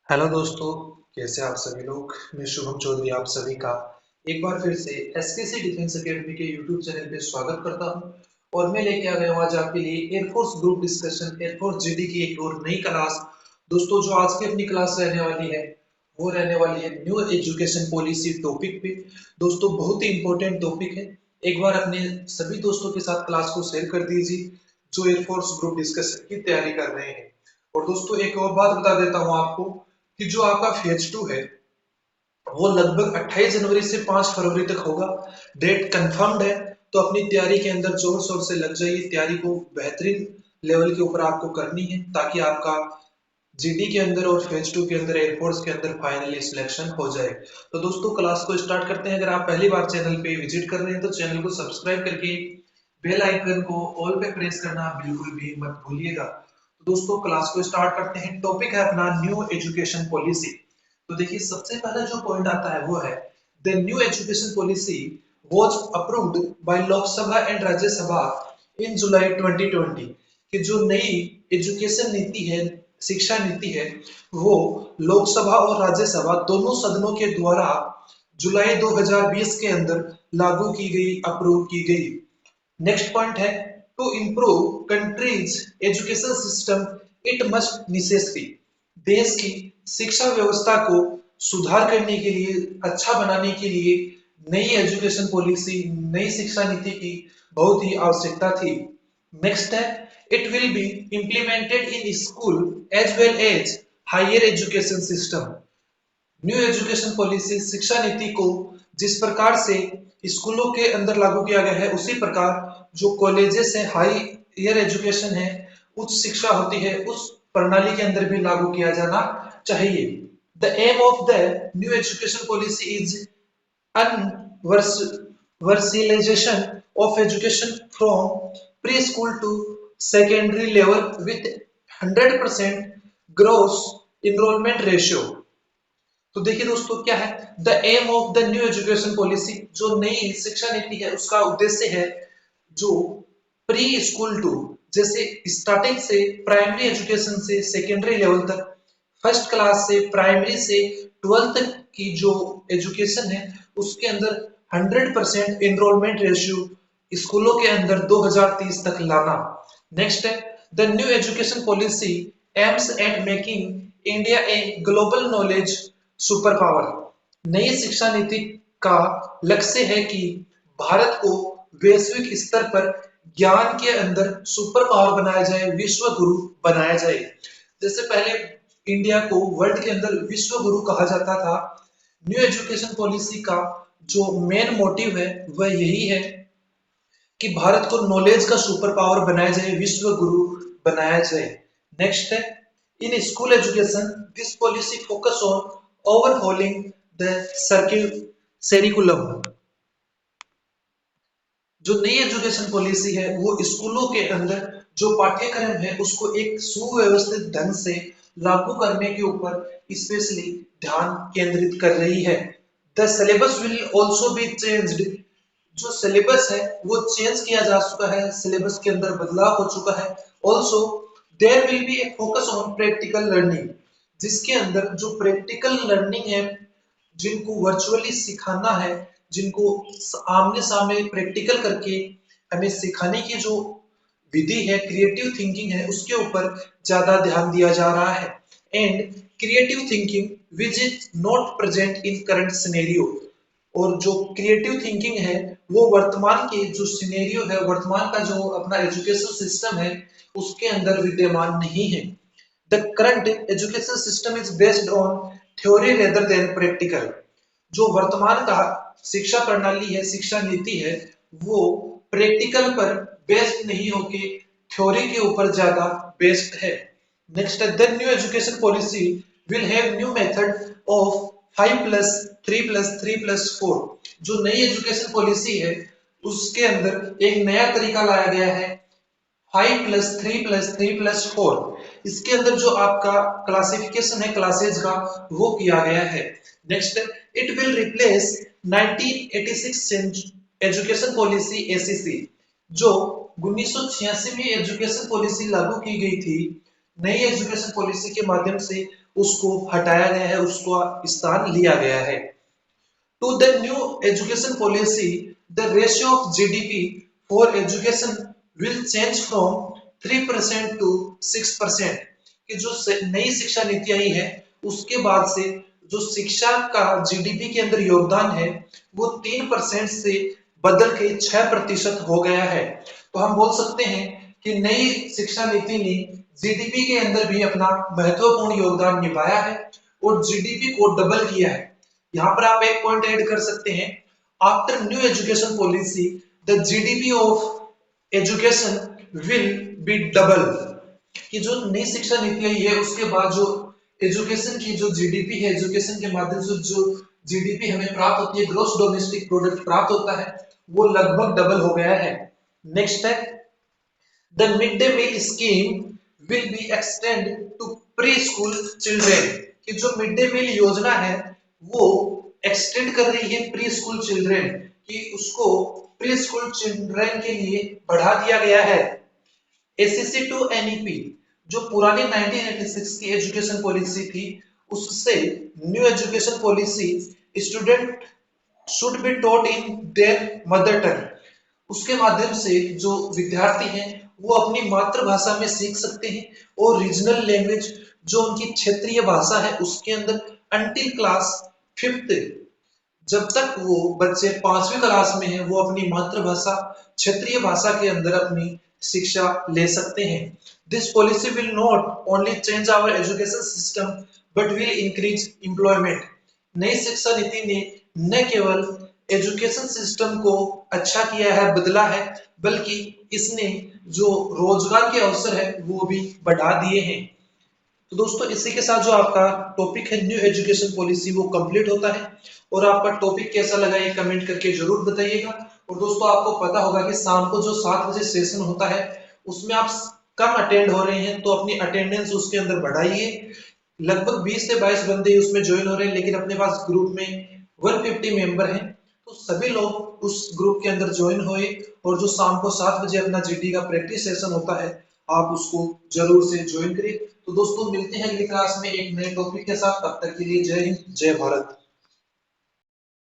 Hello दोस्तों, कैसे आप सभी लोग। मैं शुभम चौधरी आप सभी का एक बार फिर से एसकेसी डिफेंस एकेडमी के यूट्यूब चैनल पे स्वागत करता हूं। और मैं लेके आ गया हूं आज आपके लिए air force group discussion air force GD की एक और नई क्लास। दोस्तों, जो आज की अपनी क्लास रहने वाली है वो रहने वाली है न्यू एजुकेशन पॉलिसी टॉपिक पे। दोस्तों, बहुत ही इंपॉर्टेंट टॉपिक है। एक बार अपने सभी दोस्तों के साथ क्लास को शेयर कर दीजिए जो एयरफोर्स ग्रुप डिस्कशन की तैयारी कर रहे हैं। और दोस्तों, एक और बात बता देता हूं आपको कि जो आपका फेज 2 है वो लगभग 28 जनवरी से 5 फरवरी तक होगा। डेट कंफर्म्ड है। तो अपनी तैयारी के अंदर जोर शोर से लग जाइए। तैयारी को बेहतरीन लेवल के ऊपर आपको करनी है ताकि आपका जीडी के अंदर और फेज 2 के अंदर एयरफोर्स के अंदर फाइनली सिलेक्शन हो जाए। तो दोस्तों, क्लास को स्टार्ट करते हैं। अगर आप पहली बार चैनल पे विजिट कर रहे हैं तो चैनल को सब्सक्राइब करके बेल आइकन को ऑल पे प्रेस करना बिल्कुल भी मत भूलिएगा। तो दोस्तों, क्लास को स्टार्ट करते हैं। टॉपिक है अपना न्यू एजुकेशन पॉलिसी। तो देखिए, सबसे पहला जो पॉइंट आता है वो है the new education policy was approved by Lok Sabha and Rajya Sabha in July 2020। कि जो नई एजुकेशन नीति है, शिक्षा नीति है, वो लोकसभा और राज्यसभा दोनों सदनों के द्वारा जुलाई 2020 के अंदर लागू की गई, अप्रूव की गई। नेक्स्ट पॉइंट है to improve country's education system it must necessary. देश की शिक्षा व्यवस्था को सुधार करने के लिए, अच्छा बनाने के लिए नई एजुकेशन पॉलिसी, नई शिक्षा नीति की बहुत ही आवश्यकता थी। नेक्स्ट है it will be implemented in school as well as higher education system. New education policy शिक्षा नीति को जिस प्रकार से स्कूलों के अंदर लागू किया गया है उसी प्रकार जो कॉलेजेस है, हायर एजुकेशन है, उच्च शिक्षा होती है, उस प्रणाली के अंदर भी लागू किया जाना चाहिए। The aim of the new education policy is universalization of education from preschool to secondary level with 100% gross enrollment ratio। तो देखिए दोस्तों, क्या है the aim of the new education policy. जो नई शिक्षा नीति है उसका उद्देश्य है जो प्री स्कूल टू, जैसे स्टार्टिंग से प्राइमरी एजुकेशन से सेकेंडरी लेवल तक, फर्स्ट क्लास से प्राइमरी से 12th तक की जो एजुकेशन है उसके अंदर 100% एनरोलमेंट रेशियो स्कूलों के अंदर 2030 तक लाना। नेक्स्ट है the new education policy aims at making India a global knowledge super power. नई शिक्षा नीति का लक्ष्य है कि भारत को वैश्विक स्तर पर ज्ञान के अंदर सुपर पावर बनाया जाए, विश्व गुरु बनाया जाए। जैसे पहले इंडिया को वर्ल्ड के अंदर विश्व गुरु कहा जाता था, न्यू एजुकेशन पॉलिसी का जो मेन मोटिव है वह यही है कि भारत को नॉलेज का सुपर पावर बनाया जाए, विश्व गुरु बनाया जाए। नेक्स्ट है in school education this policy focus on overhauling the curriculum. जो नई एजुकेशन पॉलिसी है वो स्कूलों के अंदर जो पाठ्यक्रम है उसको एक सुव्यवस्थित ढंग से लागू करने के ऊपर स्पेशली ध्यान केंद्रित कर रही है। The syllabus will also be changed. जो सिलेबस है वो चेंज किया जा चुका है, सिलेबस के अंदर बदलाव हो चुका है। Also there will be a focus on practical learning, जिसके अंदर जो प्रैक्टिकल लर्निंग है, जिनको वर्चुअली सिखाना है, जिनको आमने सामने प्रैक्टिकल करके हमें सिखाने की जो विधि है, क्रिएटिव थिंकिंग है, उसके ऊपर ज्यादा ध्यान दिया जा रहा है। And creative thinking which is not present in current scenario. और जो क्रिएटिव थिंकिंग है वो वर्तमान के जो सिनेरियो है, वर्तमान का जो अपना एजुकेशन सिस्टम है उसके अंदर विद्यमान नहीं है। The current education system is based on theory rather than practical. जो वर्तमान का शिक्षा प्रणाली है, शिक्षा नीति है, वो प्रैक्टिकल पर बेस्ड नहीं होके थ्योरी के ऊपर ज्यादा बेस्ड है। नेक्स्ट है the new education policy will have new method of 5+3+3+4। जो नई एजुकेशन पॉलिसी है उसके अंदर एक नया तरीका लाया गया है 5+3+3+4। इसके अंदर जो आपका क्लासिफिकेशन है क्लासेज का वो किया गया है। Next it will replace 1986 education policy ACC. जो 1986 में एजुकेशन पॉलिसी लागू की गई थी, नई एजुकेशन पॉलिसी के माध्यम से उसको हटाया गया है, उसको स्थान लिया गया है। To the new education policy, the ratio of GDP for education will change from 3% to 6%। कि जो नई शिक्षा नीति आई है उसके बाद से जो शिक्षा का जीडीपी के अंदर योगदान है वो 3% से बदल के 6% हो गया है। तो हम बोल सकते हैं कि नई शिक्षा नीति ने जीडीपी के अंदर भी अपना महत्वपूर्ण योगदान निभाया है और जीडीपी को डबल किया है। यहाँ पर आप एक पॉइंट ऐड कर सकते हैं, after new education policy the GDP of education will be double. कि जो नई शिक्षा नीति आई है उसके बाद जो एजुकेशन की जो जीडीपी है, एजुकेशन के माध्यम से जो जीडीपी हमें प्राप्त होती है, ग्रोस डोमेस्टिक प्रोडक्ट प्राप्त होता है, वो लगभग डबल हो गया है। नेक्स्ट है the mid day meal scheme will be extend to pre school children. कि जो मिड डे मील योजना है वो एक्सटेंड कर रही है प्री स्कूल चिल्ड्रेन, कि उसको प्री स्कूल चिल्ड्रेन के लिए बढ़ा दिया गया है। एससीसी टू एनईपी जो पुरानी 1986 की एजुकेशन पॉलिसी थी उससे new education policy student should be taught in their mother tongue. उसके माध्यम से जो विद्यार्थी हैं वो अपनी मातृभाषा में सीख सकते हैं और रीजनल लैंग्वेज जो उनकी क्षेत्रीय भाषा है उसके अंदर अंटिल क्लास 5th, जब तक वो बच्चे 5वीं क्लास में हैं वो अपनी मातृभाषा क्षेत्रीय भाषा के अंदर अपनी शिक्षा ले सकते हैं। This policy will not only change our education system but will increase employment. नई शिक्षा नीति ने न केवल एजुकेशन सिस्टम को अच्छा किया है, बदला है, बल्कि इसने जो रोजगार के अवसर है वो भी बढ़ा दिए हैं। तो दोस्तों इसी के साथ जो आपका टॉपिक है न्यू एजुकेशन पॉलिसी वो कंप्लीट होता है। और आपका टॉपिक कैसा लगा ये कमेंट करके जरूर बताइएगा। और दोस्तों आपको पता होगा कि शाम को जो 7 बजे सेशन होता है उसमें आप कम अटेंड हो रहे हैं तो अपनी अटेंडेंस उसके अंदर बढ़ाइए। लगभग 20 से 22 बंदे उसमें ज्वाइन हो रहे हैं लेकिन अपने पास ग्रुप में 150 मेंबर हैं, तो सभी लोग उस ग्रुप के अंदर ज्वाइन होए और जो शाम को 7 बजे अपना जीडी का प्रैक्टिस सेशन होता है आप उसको जरूर से ज्वाइन करिए। तो दोस्तों मिलते हैं अगली क्लास में एक नए टॉपिक के साथ, तब तक के लिए जय हिंद जय भारत।